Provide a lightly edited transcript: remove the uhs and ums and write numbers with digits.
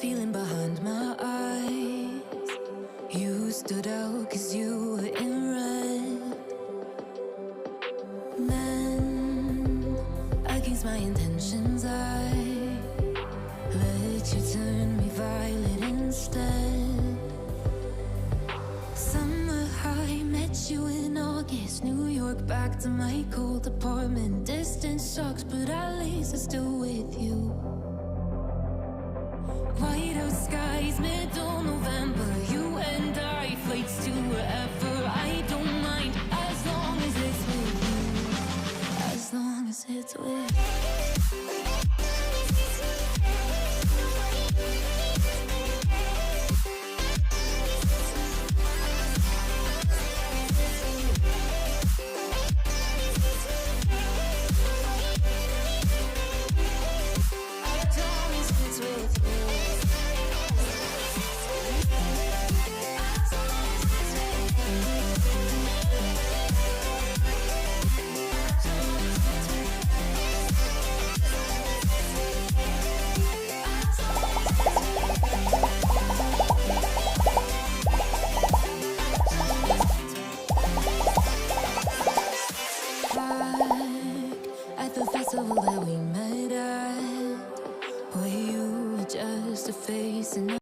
feeling behind my eyes. You stood out 'cause you were in red. Then, against my intentions, I let you turn me violet instead. Summer high, met you in August. New York, back to my cold apartment. Distance sucks, but at least I'm still with you. White out skies, middle November. You and I, flights to wherever. I don't mind, as long as it's with you. As long as it's with you.